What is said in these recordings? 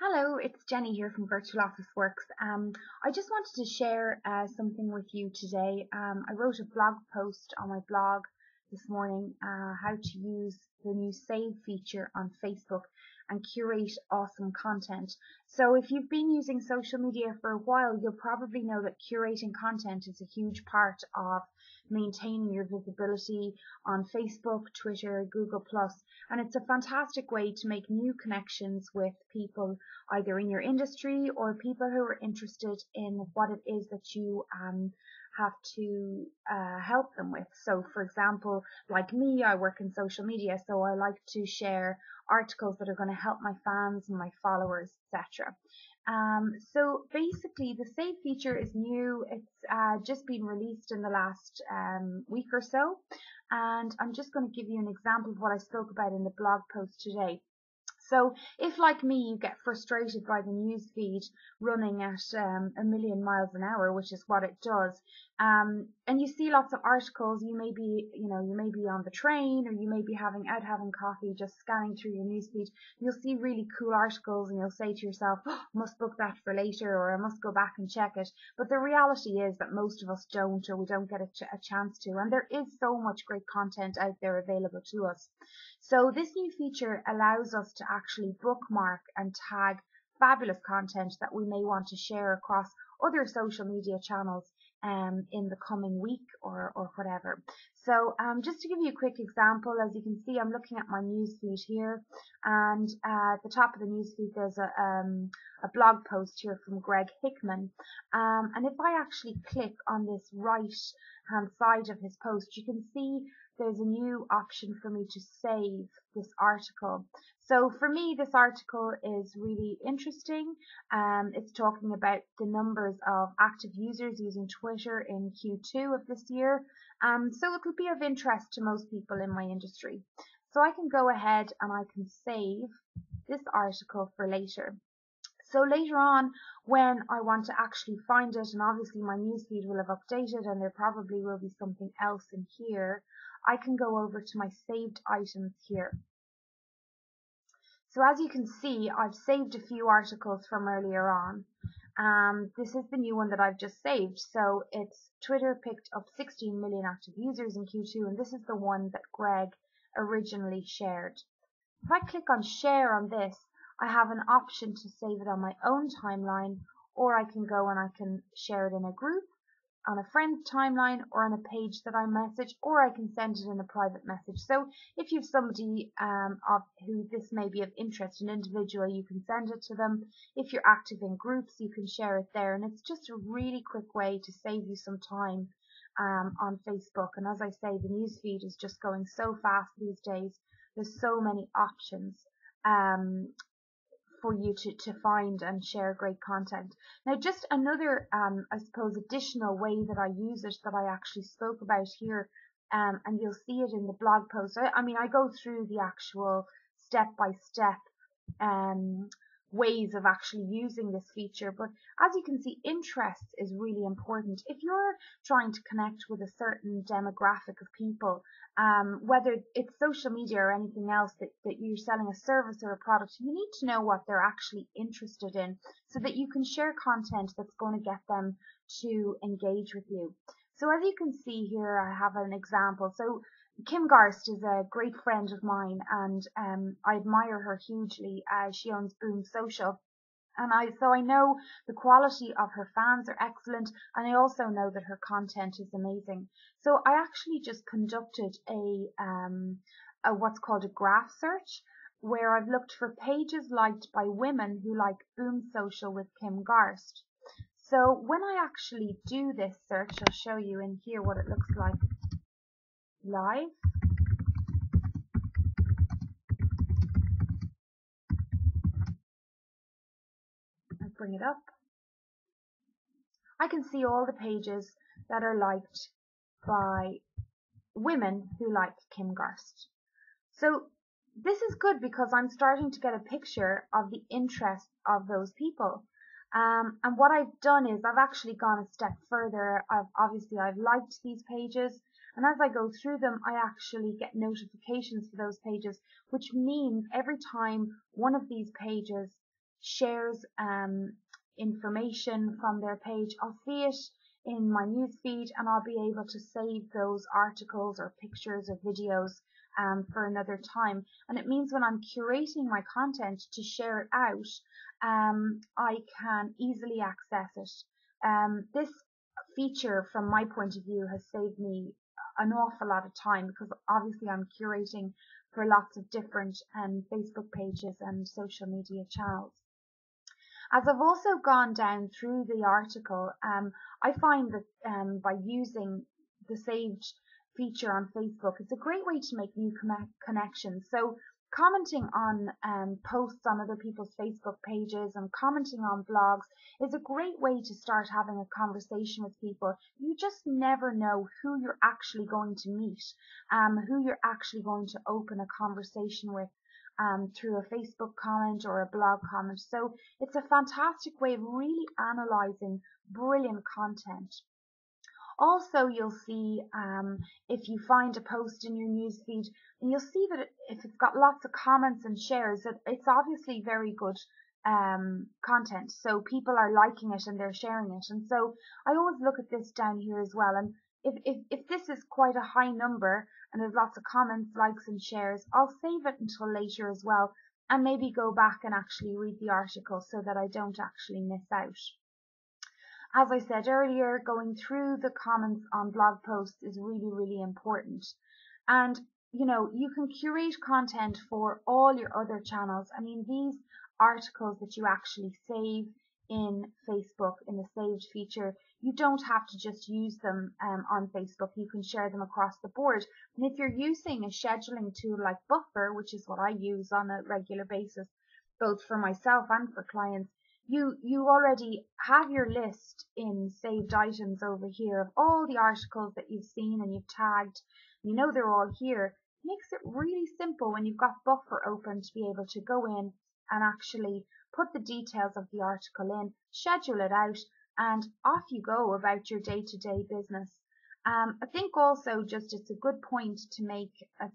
Hello, it's Jenny here from Virtual Office Works. I just wanted to share something with you today. I wrote a blog post on my blog this morning, how to use the new save feature on Facebook and curate awesome content. So if you've been using social media for a while, you'll probably know that curating content is a huge part of maintaining your visibility on Facebook, Twitter, Google+, and it's a fantastic way to make new connections with people either in your industry or people who are interested in what it is that you have to help them with. So for example, like me, I work in social media, so I like to share articles that are going to help my fans and my followers, etc. So basically the save feature is new. It's just been released in the last week or so, and I'm just going to give you an example of what I spoke about in the blog post today. So if, like me, you get frustrated by the newsfeed running at a million miles an hour, which is what it does, and you see lots of articles, you may be on the train, or you may be having coffee, just scanning through your newsfeed. You'll see really cool articles, and you'll say to yourself, oh, must book that for later, or I must go back and check it. But the reality is that most of us don't, or we don't get a chance to. And there is so much great content out there available to us. So this new feature allows us to actually bookmark and tag fabulous content that we may want to share across other social media channels in the coming week or whatever. So just to give you a quick example, as you can see, I'm looking at my newsfeed here, and at the top of the newsfeed there's a blog post here from Greg Hickman, and if I actually click on this right hand side of his post, you can see there's a new option for me to save this article. So for me, this article is really interesting. It's talking about the numbers of active users using Twitter in Q2 of this year. So it could be of interest to most people in my industry. So I can go ahead and I can save this article for later. So later on, when I want to actually find it, and obviously my newsfeed will have updated and there probably will be something else in here, I can go over to my saved items here. So as you can see, I've saved a few articles from earlier on. This is the new one that I've just saved. So it's Twitter picked up 16 million active users in Q2, and this is the one that Greg originally shared. If I click on share on this, I have an option to save it on my own timeline, or I can go and I can share it in a group, on a friend's timeline, or on a page that I message, or I can send it in a private message. So if you have somebody of who this may be of interest, an individual, you can send it to them. If you're active in groups, you can share it there, and it's just a really quick way to save you some time on Facebook. And as I say, the newsfeed is just going so fast these days. There's so many options for you to find and share great content. Now, just another, I suppose, additional way that I use it that I actually spoke about here, and you'll see it in the blog post. I mean, I go through the actual step-by-step ways of actually using this feature, but as you can see, interest is really important. If you're trying to connect with a certain demographic of people, whether it's social media or anything else that you're selling a service or a product, you need to know what they're actually interested in so that you can share content that's going to get them to engage with you. So as you can see here, I have an example. So Kim Garst is a great friend of mine, and I admire her hugely. She owns Boom Social, and I know the quality of her fans are excellent, and I also know that her content is amazing. So I actually just conducted a what's called a graph search, where I've looked for pages liked by women who like Boom Social with Kim Garst. So when I actually do this search, I'll show you in here what it looks like live. I bring it up. I can see all the pages that are liked by women who like Kim Garst. So this is good because I'm starting to get a picture of the interest of those people. And what I've done is I've actually gone a step further. I've liked these pages, and as I go through them, I actually get notifications for those pages, which means every time one of these pages shares information from their page, I'll see it in my newsfeed, and I'll be able to save those articles or pictures or videos for another time. And it means when I'm curating my content to share it out, I can easily access it. This feature, from my point of view, has saved me an awful lot of time, because obviously I'm curating for lots of different Facebook pages and social media channels. As I've also gone down through the article, I find that by using the saved feature on Facebook, it's a great way to make new connections. So commenting on posts on other people's Facebook pages and commenting on blogs is a great way to start having a conversation with people. You just never know who you're actually going to meet, who you're actually going to open a conversation with through a Facebook comment or a blog comment. So it's a fantastic way of really analysing brilliant content. Also, you'll see if you find a post in your newsfeed, and you'll see that if it's got lots of comments and shares, that it's obviously very good content. So people are liking it and they're sharing it. And so I always look at this down here as well. And if this is quite a high number and there's lots of comments, likes and shares, I'll save it until later as well, and maybe go back and actually read the article so that I don't actually miss out. As I said earlier, going through the comments on blog posts is really, really important. And, you know, you can curate content for all your other channels. I mean, these articles that you actually save in Facebook, in the saved feature, you don't have to just use them on Facebook. You can share them across the board. And if you're using a scheduling tool like Buffer, which is what I use on a regular basis, both for myself and for clients, you already have your list in saved items over here of all the articles that you've seen and you've tagged. You know they're all here. It makes it really simple when you've got Buffer open to be able to go in and actually put the details of the article in, schedule it out, and off you go about your day-to-day business. I think also just it's a good point to make,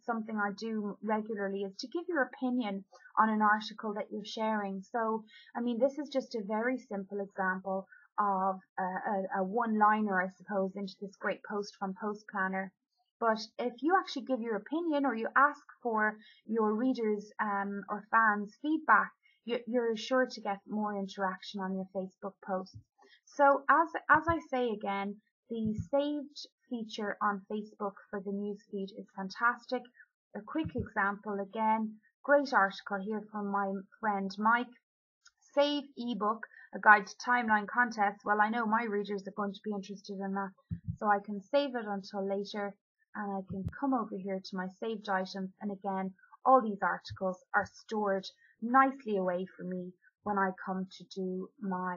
something I do regularly, is to give your opinion on an article that you're sharing. So, I mean, this is just a very simple example of a one-liner, I suppose, into this great post from Post Planner. But if you actually give your opinion, or you ask for your readers or fans' feedback, you're sure to get more interaction on your Facebook posts. So as I say again, the saved feature on Facebook for the newsfeed is fantastic. A quick example again, great article here from my friend Mike. Save ebook, a guide to timeline contests. Well, I know my readers are going to be interested in that, so I can save it until later, and I can come over here to my saved items, and again, all these articles are stored nicely away from me when I come to do my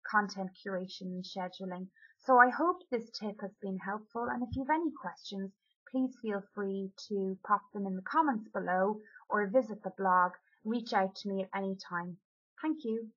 content curation and scheduling. So I hope this tip has been helpful, and if you have any questions, please feel free to pop them in the comments below or visit the blog. Reach out to me at any time. Thank you.